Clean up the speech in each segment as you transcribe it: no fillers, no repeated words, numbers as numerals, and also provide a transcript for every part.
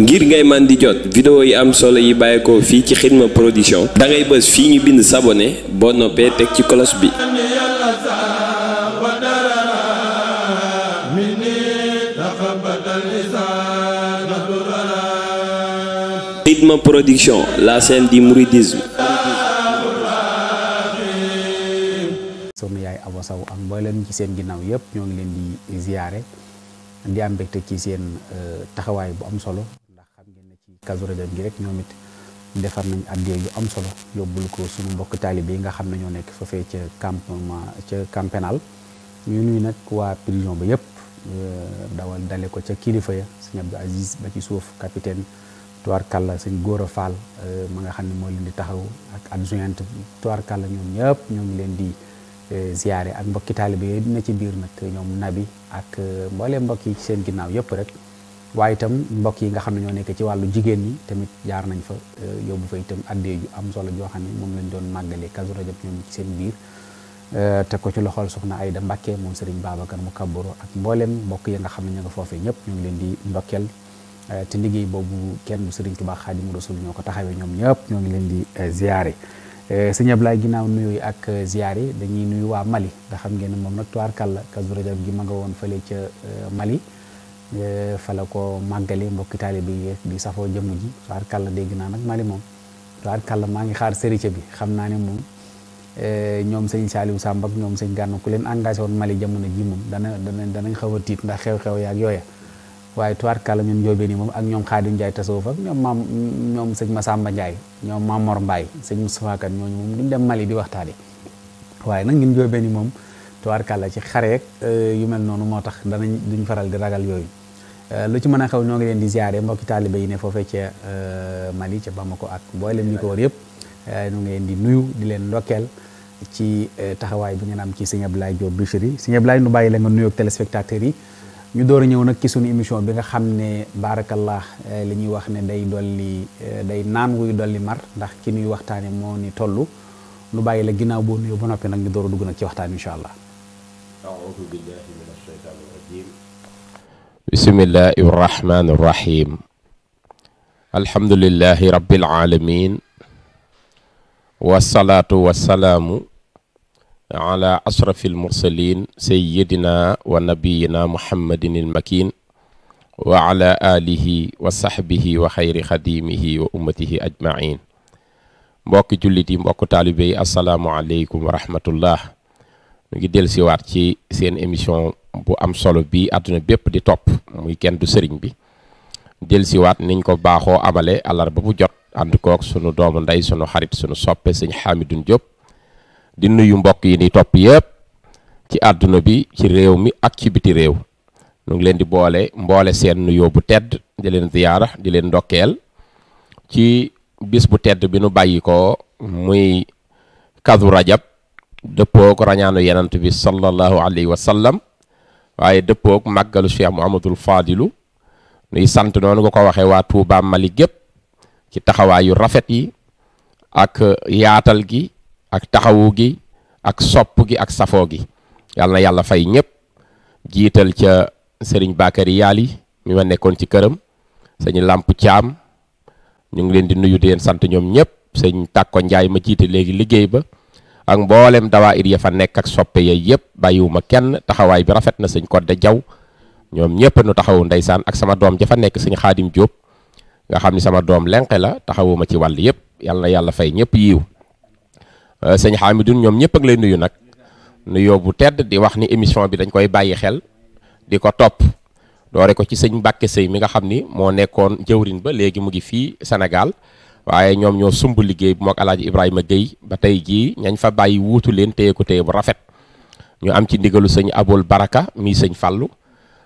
ngir ngay man di jot vidéo yi am solo yi bàyyeekoo fii ci Xidma Production da ngay bës fii ñu bind s'abonner boo noppee teg ci cloche bi. Xidma Production, la chaîne du mouridisme. soxna yaay Awa Sow ak mboolem ci seen ginnaaw yëpp ñoo ngi leen di ziyaare di am mbégte ci seen taxawaay bu am solo ndax xam ngeen ne ci Kazu Rajab gi rek ñoom it defar nañ addiya yu am solo yóbbul ko suñu mbokk taalibe yi nga xam ne ñoo nekk foofee ca camp pénal ñu nuyu nag waa prison ba yëpp dawal dale ko ca kilifa ya sëñ Abdou Aziz ba ci suuf capitaine Tubaarkàlla sëñ Góora Fall ma nga xam ne moo leen di taxaw ak adjointe Tubaarkàlla ñoom ñëpp ñoo ngi leen di ziyaare ak mbokki taalibe yi dina ci biir nag ñoom nabi ak mbooleem mbokk yi ci seen ginnaaw yëpp rek waaye itam mbokk yi nga xam ne ñoo nekk ci wàllu jigéen ñi tamit jaar nañ fa yóbbu fa itam addee ju am solo joo xam ne moom lañ doon màggalee Kazu Rajab ñoom ci seen biir te ko ci loxol soxna Ayda Mbàkke moom Serigne Babacar mu kabbaro ak mbooleem mbokk yi nga xam ne ñu nga foofee ñëpp ñu ngi leen di ndokkeel te liggéey boobu kenn du Serigne Touba Xaadimu Rasuul ñoo ko taxawee ñoom ñëpp ñoo ngi leen di ziyaare sëñ Ablaye ginnaaw nuyu ak ziyaar yi dañuy nuyu waa Mali nga xam ngeen ne moom nag tubaarkàlla Kazu Rajab gi ma nga woon fële ca Mali fa la ko màggale mbokki taalibe yi di safoo jëmm ji tubaarkàlla dégg naa nag Mali moom tubaarkàlla maa ngi xaar sëriñ bi xam naa ne moom ñoom sëñ Saliou Samb ak ñoom sëñ Gànn ku leen engagé woon Mali jamono ji moom danañ xaw a tiit ndax xew-xew yaak yooya waaye tubaarkàlla ñun njóobee ni moom ak ñoom Xaadim Njaay tasawuf ak ñoom sëñ Masamba Njaay ñoom Mamor Mbaay sëñ Moustapha Kan ñooñu moom duñ dem Mali di waxtaane waaye nag ñun njóobee ni moom tubaarkàlla ci xareek yu mel noonu moo tax duñ faral di ragal yooyu lu ci mën a xew ñoo ngi leen di ziare mbokki taalibe yi ne foofee ca Mali ca Bamako ak mboolem ñi ko wër yëpp ñoo ngi leen di nuyu di leen ndokkeel ci taxawaay bi ngeen am ci sëñ Abdoulaye Diop Bichri sëñ Abdoulaye nu bàyyi la nga nuyoog téléspectateurs yi ñu door a ñëw nag ci suñu émission bi nga xam ne baarakallah li ñuy wax ne day naan wuy dolli mar ndax ki nuy waxtaane moo ni toll nu bàyyi la ginnaaw boo nuyoo ba noppi nag ñu door a dugg nag ci waxtaan insha allah. a'uudu billahi mina shaytaani rajiim. bismillahi rahmaani rahiim. alhamdulillahi rabbil aalamiin. wasalaatu wasalaamu ala ashrafil mursalin sayyidina wa nabiyina muhammadin il makin wa ala alihi wa sahbihi wa xayri xadimihi wa ummatihi ajmain mbokki jullit yi mbokk taalibe yi asalaamualeykum wa rahmatullah ñu ngi del siwaat ci seen émission bu am solo bi àdduna bépp di topp muy kenn du sëriñ bi del siwaat niñ ko baaxoo amale àllarba bu jot ànd kook sunu doomu ndey sunu xarit sunu soppe sëñ Hamidou Diop di nuyu mbokk yi ni topp yëpp ci àdduna bi ci réew mi ak ci biti réew ñu ngi leen di mboole seen nuyoo bu tedd di leen ziyaara di leen ndokkeel ci bis bu tedd bi nu bàyyi ko muy Kazu Rajab dëppoog rañaanu yenant bi sallallahu alayhi wa sallam waaye dëppoog màggalu Cheikh Mouhamadoul Fadilu nuy sant noonu nga ko waxee waa Touba Mali gépp ci taxawaayu rafet yi ak yaatal gi ak taxawu gi ak sopp gi ak safoo gi yàlla na yàlla fay ñëpp jiital ca sëriñ Bakary Yaali mi ma nekkoon ci këram sëñ Lamp Thiam ñu ngi leen di nuyu di leen sant ñoom ñëpp sëñ Tàkko Njaay ma jiite léegi liggéey ba ak mboolem dawaayir ya fa nekk ak soppe yooyu yëpp bàyyiwuma kenn taxawaay bi rafet na sëñ Kodde Jaw ñoom ñëpp nu taxawu ndeysaan ak sama doom ja fa nekk sëñ Xaadim Jóob nga xam ni sama doom lenqe la taxawuma ci wàll yëpp yàlla na yàlla fay ñëpp yiw sëñ Hamidou ñoom ñëpp a ngi lay nuyu nag nuyoo bu tedd di wax ni émission bi dañ koy bàyyi xel di ko topp doore ko ci sëñ Mbàkke Sëy mi nga xam ni moo nekkoon jëwrin ba léegi mu ngi fii Sénégal waaye ñoom ñoo sumb liggéey bu mook Alaaji Ibrahima Guèye ba tey jii ñañ fa bàyyi wuutu leen téye ko téye bu rafet ñu am ci ndigalu sëñ Abol Baraka mi sëñ Fallu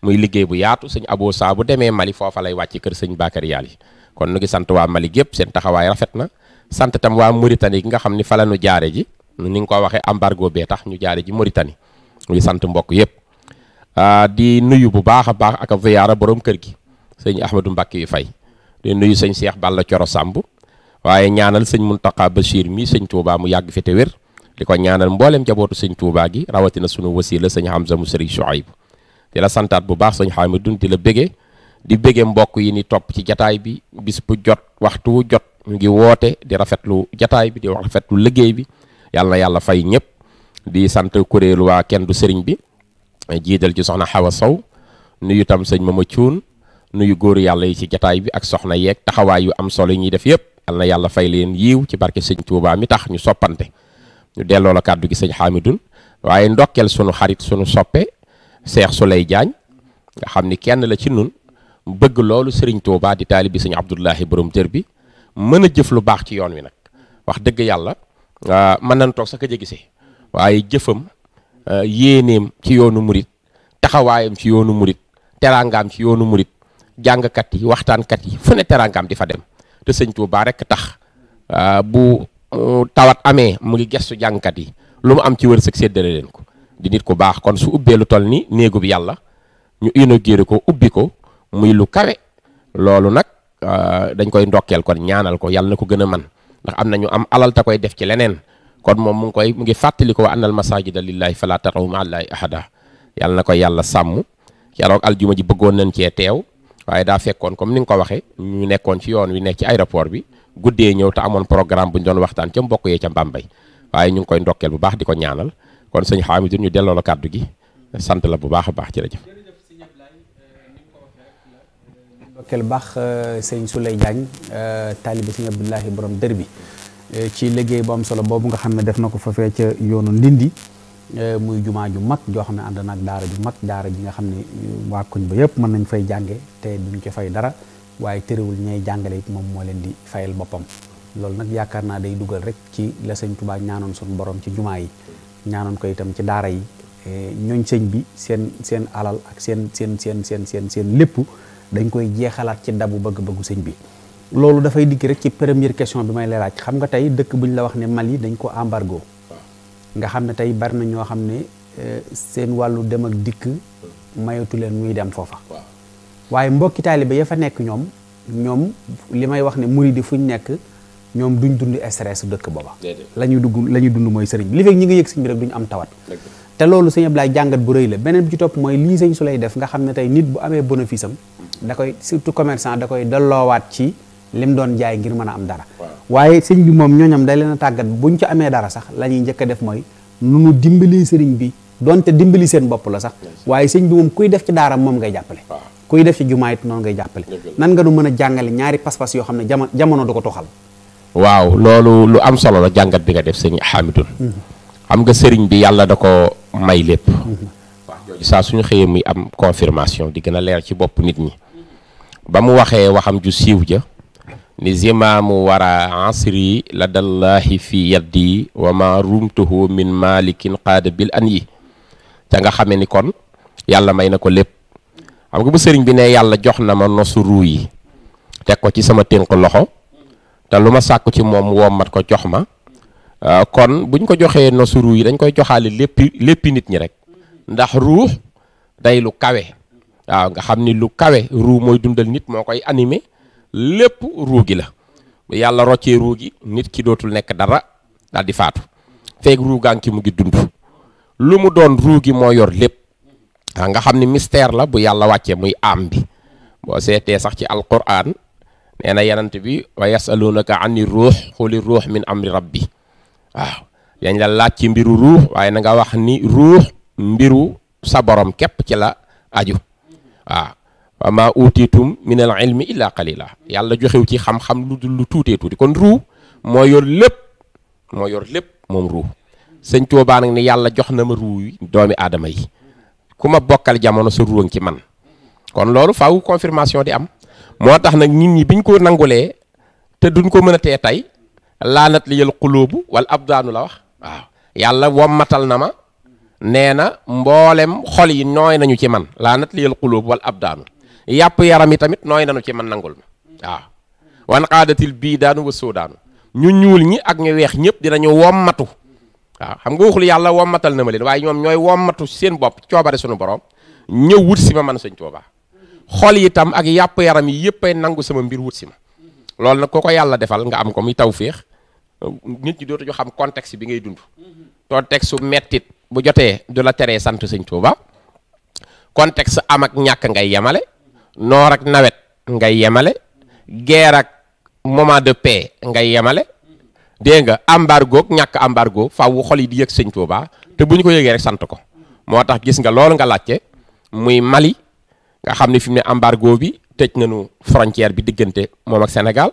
muy liggéey bu yaatu sëñ Abo saa bu demee Mali foofa lay wàcc kër sëñ Bakary Yaali kon nu ngi sant waa Mali gépp seen taxawaay rafet na sant tam waa Mauritanie gi nga xam ni fa la nu jaare ji ni nga ko waxee embargo bee tax ñu jaare ji Mauritanie muy sant mbokk yëpp di nuyu bu baax a baax ak ziyaara borom kër gi sëñ Ahmadou Mbacké yu fay di nuyu sëñ Cheikh Balla Coro Samb waaye ñaanal sëñ Muntaqa Bachir mi sëñ Touba mu yàgg fi te wér di ko ñaanal mboolem jabootu sëñ Touba gi rawatina sunu wasila sëñ Hamza mu sëriñ Chouaib di la santaat bu baax sëñ Hamidou di la bége di bége mbokk yi ni topp ci jataay bi bis bu jot waxtu wu jot ñu ngi woote di rafetlu jataay bi di rafetlu liggéey bi yàlla na yàlla fay ñëpp di sant kuréelu waa kenn du sëriñ bi jiital ci soxna Xawa Sow nuyu tam sëñ Mama Cuun nuyu góoru yàlla yi ci jataay bi ak soxna yeeg taxawaay yu am solo yi ñuy def yëpp yàlla na yàlla fay leen yiiw ci barke sëñ Tuubaa mi tax ñu soppante ñu delloo la kàddu gi sëñ Hamidou waaye ndokkeel sunu xarit sunu soppe Cheikh Souley Diagne nga xam ni kenn la ci nun bëgg loolu sëriñ Tuubaa di taalibi sëñ Abdullahi borom dër bi mën a jëf lu baax ci yoon wi nag wax dëgg yàlla mën nañ toog sax ka gisee waaye jëfam yéeneem ci yoonu murit taxawaayam ci yoonu murit teraangaam ci yoonu murit jàngkat yi waxtaankat yi fu ne teraangaam di fa dem te sëñ Tuubaa rek tax bu tawat amee mu ngi gestu jàngkat yi lu mu am ci wërsëg séddale leen ko di nit ku baax kon su ubbee lu toll ni néegu bi yàlla ñu inauguré ko ubbi ko muy lu kawe loolu nag dañ koy ndokkeel kon ñaanal ko yàlla na ko gën a man ndax am na ñu am alal ta koy def ci leneen kon moom mu ngi fàttali ko wa annal masajida lillahi fala tad'u ma'a allahi ahada yàlla na ko yàlla sàmm keroog aljuma ji bëggoon nañ cee teew waaye daa fekkoon comme ni nga ko waxee ñu nekkoon ci yoon wi nekk ci aéroport bi guddee ñëw te amoon programme bu ñu doon waxtaan ca mbokk yee ca Mbambey waaye ñu ngi koy ndokkeel bu baax di ko ñaanal kon sëñ Hamidou ñu delloo la kàddu gi sant la bu baax a baax jërëjëf. ndokkeel baax sëñ Souley Diagne taalibe sëñ Abdullahi borom dër bi ci liggéey bu am solo boobu nga xam ne def na ko fa fee ca yoonu Ndindi muy jumaa ju mag joo xam ne ànd naag daara ju mag daara ji nga xam ne waa koñ ba yëpp mën nañ fay jànge te duñ ci fay dara waaye terewul ñay jàngale it moom moo leen di fayal boppam loolu nag yaakaar naa day dugal rek ci la sëñ Tuubaa ñaanoon suñu borom ci jumaa yi ñaanoon ko itam ci daara yi ñooñ sëñ bi seen alal ak seen lépp dañ koy jeexalaat ci dabu bëgg-bëggu sëñ bi loolu dafay dikk rek ci première question bi may laaj xam nga tey dëkk buñ la wax ne Mali dañ ko embargo nga xam ne tey bari na ñoo xam ne seen wàllu dem ak dikk mayatu leen muy dem foofa waaye mbokki taalibe ya fa nekk ñoom li may wax ne muridi fuñ nekk ñoom duñ dund stress dëkk booba la ñuy dund mooy sëriñ bi li fekk ñi nga yëg sëñ bi rek duñ am tawat te loolu sëñ Ablaye jàngat bu rëy la beneen bi ci topp mooy lii sëñ Souley def nga xam ne tey nit bu amee bénéfice am da koy surtout commerçant da koy delloowaat ci lim doon jaay ngir mën a am dara waaye sëñ bi moom ñooñam day leen a tàggat buñ ci amee dara sax la ñuy njëkk a def mooy nu mu dimbali sëriñ bi donte dimbali seen bopp la sax waaye sëñ bi moom kuy def ci daaram moom ngay jàppale kuy def ci jumaa it noonu ngay jàppale nan nga nu mën a jàngale ñaari pas-pas yoo xam ne jamono du ko toxal waaw loolu lu am solo la jàngat bi nga def sëñ Hamidou xam nga sëriñ bi yàlla da ko may lépp wax jooju saa suñu xëyee muy am confirmation di gën a leer ci bopp nit ñi ba mu waxee waxam ju siiw ja ni zimaamu wara asri la dallahi fi yaddi wa ma rumtuhu min malikin qaada bil an yi ca nga xamee ni kon yàlla may na ko lépp xam nga bu sëriñ bi ne yàlla jox na ma nosu ruu yi teg ko ci sama tënk loxo te lu ma sàkku ci moom wommat ko jox ma kon buñ ko joxee nosu ruu yi dañ koy joxaale léppi nit ñi rek ndax ruux day lu kawe waaw nga xam ni lu kawe ruu mooy dundal nit moo koy animé lépp ruu gi la bu yàlla roccee ruu gi nit ki dootul nekk dara daal di faatu feeg ruu gaa ngi ci mu ngi dund lu mu doon ruu gi moo yor lépp nga xam ni mystère la bu yàlla wàccee muy am bi boo seetee sax ci alquran nee na yenant bi wa yasalunaka ani ruux xuli ruux min amri rabbi waaw yañ la laaj ci mbiru ruux waaye na nga wax ni ruux mbiru sa borom képp ci la aju waaw wa ma utitum min al ilmi illa qalila yàlla joxew ci xam-xam lu dul lu tuutee tuuti kon ruu moo yor lépp moom ruu sëñ Tuubaa nag ni yàlla jox na ma ruu yi doomi aadama yi ku ma bokkal jamono sa ruuŋ ci man kon loolu faaw confirmation di am moo tax nag nit ñi biñ ko nangulee te duñ ko mën a tee tey laanat li yal xulóobu wala abdaanu la wax waaw yàlla wommatal na ma nee na mboolem xol yi nooy nañu ci man laanat li yal xulóobu wala abdaanu yàpp yaram yi tamit nooy nañu ci man nangul ma waaw wan qaadatil bii daanu wa soo daanu ñu ñuul ñi ak ñu weex ñëpp dinañu wommatu waaw xam nga waxul yàlla wommatal na ma leen waaye ñoom ñooy wommatu seen bopp coobare suñu borom ñëw wut si ma man sëñ Tuubaa xol yi tam ak yàpp yaram yi yëpp ay nangu sama mbir wut si ma loolu nag ko yàlla defal nga am ko muy tawféex nit ñi dootuñu xam contexte bi ngay dund contexte su mettit bu jotee du la teree sant sëñ Tuubaa contexte am ak ñàkk ngay yemale noor ak nawet ngay yemale guerre ak moment de paix ngay yemale dégg nga embargo ak ñàkk embargo faaw xol yi di yëg sëñ Tuubaa te bu ñu ko yëgee rek sant ko moo tax gis nga loolu nga laajte muy Mali nga xam ne fi mu ne embargo bi tëj nañu frontière bi diggante moom ak Sénégal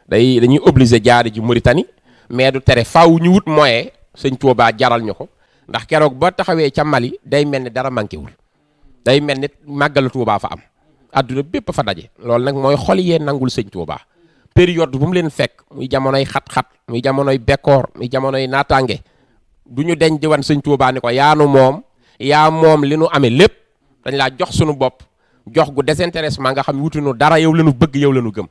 dañuy obligé jaari ji Mauritanie mais du tere faaw ñu wut moyen sëñ Tuubaa jaral ñu ko ndax keroog ba taxawee ca Mali day mel ni dara manqué wul day mel ni màggalu Tuubaa fa am adduna bépp fa daje loolu nag mooy xol yee nangul sëñ Tuubaa période bu mu leen fekk muy jamonoy xat-xat muy jamonoy bekkoor muy jamonoy naataange du ñu deñ di wan sëñ Tuubaa ni ko yaanu moom yaa moom li nu amee lépp dañ laa jox suñu bopp jox gu désintéressement nga xam wutunu dara yow lañu bëgg yow lañu gëm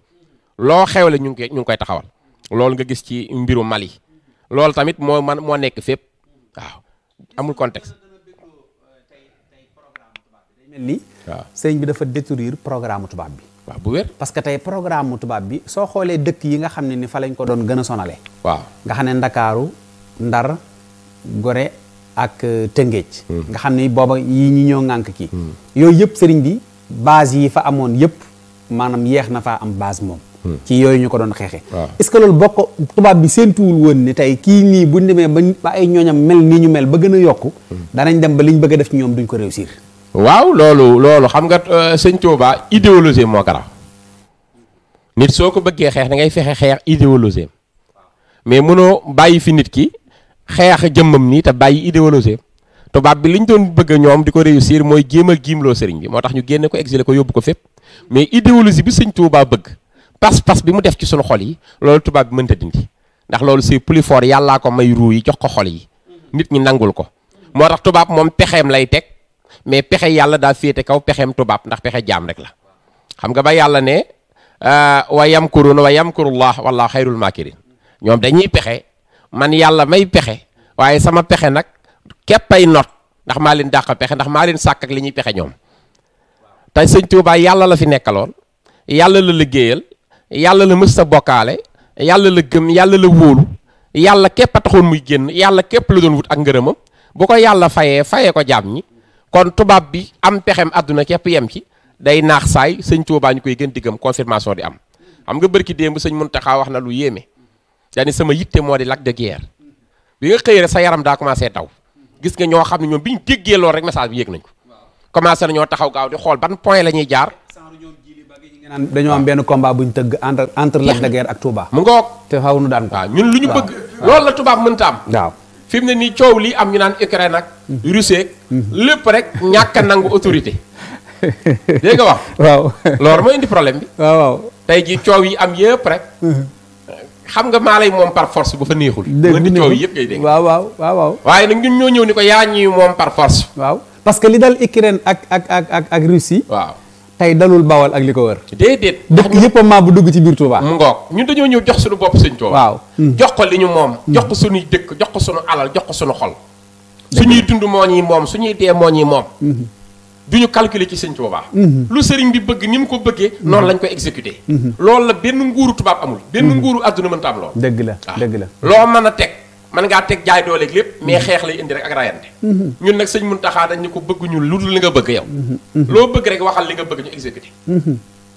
loo xewle ñu ngi koy taxawal loolu nga gis ci mbiru Mali loolu tamit moo nekk fépp waaw amul contexte. mel ni sëñ bi dafa détruire programme tubaab bi. waaw bu wér. parce que tey programme tubaab bi soo xoolee dëkk yi nga xam ne ni fa lañ ko doon gën a sonale. waaw nga xam ne Ndakaaru Ndar Gore ak Tëngéej. nga xam ne booba yi ñi ñoo ŋànk kii. yooyu yëpp sëriñ bi base yi fa amoon yëpp maanaam yeex na faa am base moom. ci yooyu ñu ko doon xeexe. est-ce que loolu bokk tubaab bi séentuwul woon ni tey kii nii buñ demee ba ay ñooñam mel nii ñu mel ba gën a yokku. danañ dem ba liñ bëgg a def ci ñoom duñ ko réussir. waaw loolu xam nga sëñ Tuubaa idéologie moo garaaw nit soo ko bëggee xeex da ngay fexe xeex idéologie mais mënoo bàyyi fi nit ki xeex jëmmam nii te bàyyi idéologie tubaab bi li ñu doon bëgg ñoom di ko réussir mooy jéem a giimloo sëriñ bi moo tax ñu génne ko exilé ko yóbbu ko fépp mais idéologie bi sëñ Tuubaa bëgg pas-pas bi mu def ci sunu xol yi loolu tubaab bi mënta dindi ndax loolu c'est plus fort yàllaa ko may ruu yi jox ko xol yi nit ñi nangul ko moo tax tubaab moom pexeem lay teg mais pexe yàlla daa féete kaw pexeem tubaab ndax pexe jaam rek la xam nga ba yàlla ne wa yamkuruna wa yamkurullah wallahu xayrul makirin ñoom dañuy pexe man yàlla may pexe waaye sama pexe nag képpay not ndax maa leen dàq pexe ndax maa leen sàkk ak li ñuy pexe ñoom tey sëñ Tuubaa yàlla la fi nekkaloon yàlla la liggéeyal yàlla la mës a bokkaale yàlla la gëm yàlla la wóolu yàlla képp a taxoon muy génn yàlla képp la doon wut ak ngërëmam bu ko yàlla fayee ko jaam ñi kon tubaab bi am pexem àdduna képp yem ci day naax saay sëñ Tuubaa ñu koy gën di gëm confirmation di am xam nga bërki démb sëñ Muntaxa wax na lu yéeme daani sama yitte moo di lac de guerre bi nga xëy rek sa yaram daa commencé daw gis nga ñoo xam ne ñoom bi ñu déggee lool rek message bi yéeg nañ ko commencé nañoo taxaw gaaw di xool ban point la ñuy jaar dañoo am benn combat bu ñu tëgg entre lac de guerre ak Touba mu ngoog te xaw nu daan ko waaw ñun lu ñu bëgg loolu la tubaab mënta am waaw fi mu ne nii coow lii am ñu naan Ukraine ak Russie lépp rek ñàkk a nangu autorité dégg nga wax waaw loolu mooy indi problème bi waaw tey ji coow yi am yëpp rek xam nga maa lay moom par force bu fa neexul mën di coow yi yëpp ngay dégg waaw waaye nag ñun ñoo ñëw ni ko yaa ñuy moom par force waaw parce que li dal Ukraine ak Russie waaw tey dalul Bawol ak li ko wër déedéet dëkk yëpp maa bu dugg ci biir Touba mu ngoog ñun dañoo ñëw jox suñu bopp sëñ Touba waaw jox ko li ñu moom jox ko suñuy dëkk jox ko suñu alal jox ko suñu xol suñuy dund moo ñuy moom suñuy dee moo ñuy moom duñu calculer ci sëñ Touba lu sëriñ bi bëgg ni mu ko bëggee noonu lañ koy exécuter loolu la benn nguuru tubaab amul benn nguuru àdduna mënta am loolu dëgg la dëgg la loo mën a teg mën ngaa teg jaay dooleeg lépp mais xeex lay indi rek ak rayante ñun nag sëñ Muntaxa dañ ni ko bëgguñu lu dul li nga bëgg yow loo bëgg rek waxal li nga bëgg ñu exécuter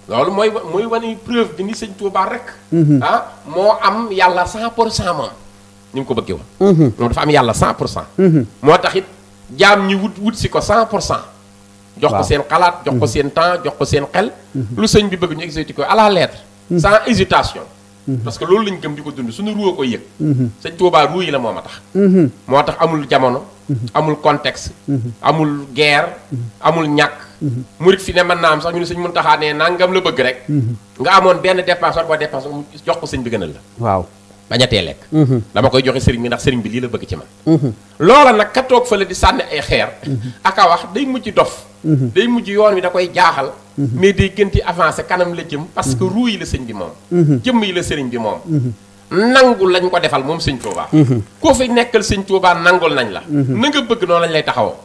loolu mooy wane preuve bi ni sëñ Touba rek moo am yàlla 100% moom ni mu ko bëggee woon moom dafa am yàlla 100% moo tax it jaam ñi wut si ko 100% jox ko seen xalaat jox ko seen temps jox ko seen xel lu sëñ bi bëgg ñu exécuter ko à la lettre sans hésitation parce que loolu lañ gëm di ko dund suñu ruwa ko yëg sëñ Tuubaa ruu yi la moom a tax moo tax amul jamono amul contexte amul guerre amul ñàkk murit fi ne mën naa am sax ñu ne sëñ Muntaxaa ne nangam la bëgg rek nga amoon benn dépense war boo dépense mu jox ko sëñ bi gënal la waaw bañatee lekk dama koy joxe sëriñ bi ndax sëriñ bi lii la bëgg ci man loola nag ka toog fële di sànni ay xeer aka wax day mujj dof day mujj yoon wi da koy jaaxal mais day gënti avancé kanam la jëm parce que ruu yi la sëñ bi moom jëmm yi la sëriñ bi moom nangul lañ ko defal moom sëñ Tuubaa koo fi nekkal sëñ Tuubaa nangul nañ la na nga bëgg noonu lañ lay taxawoo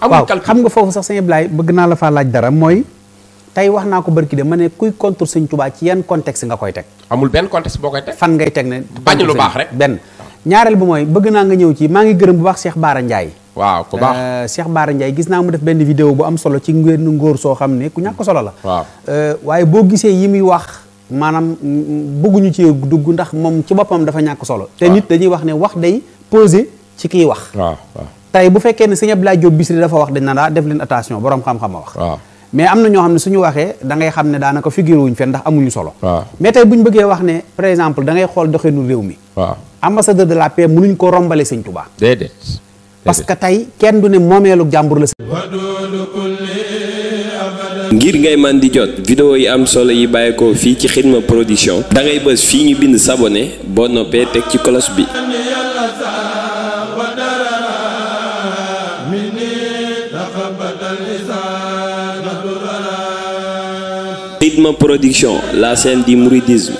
waaw xam nga foofu sax sëñ Ablaye bëgg naa la faa laaj dara mooy tey wax naa ko barki de ma ne kuy contre sëñ Tuubaa ci yan contexte nga koy teg amul benn contexte boo koy teg fan ngay teg ne bañ lu baax rek benn ñaareel bi mooy bëgg naa nga ñëw ci maa ngi gërëm bu baax Cheikh Baara Ndiaye waaw ku baax. Cheikh Bara Ndiaye gis naa mu def benn vidéo bu am solo ci ngeen ngóor soo xam ne ku ñàkk solo la. waaw waaye boo gisee yi muy wax maanaam bëgguñu ci dugg ndax moom ci boppam dafa ñàkk solo. te nit dañuy wax ne wax day posé ci kiy wax. waaw waaw tey bu fekkee ne sëñ Abdoulaye Diop Bichri dafa wax dañ na daa def leen attention borom xam-xam a wax. waaw mais am na ñoo xam ne suñu waxee da ngay xam ne daanaka figure wuñ fen ndax amuñu solo. waaw mais tey bu ñu bëggee wax ne par exemple da ngay xool doxinu réew mi. waaw ambassadeur de la paix mënuñ ko rombale sëñ Touba. déedéet. parce que tey kenn du ne moomeelu jàmbur la. ngir ngay man di jot vidéo yi am solo yi bàyyeekoo fii ci Xidma production da ngay bës fii ñu bind s'abonner boo noppee teg ci cloche bi. Xidma production, la scène du mouridisme.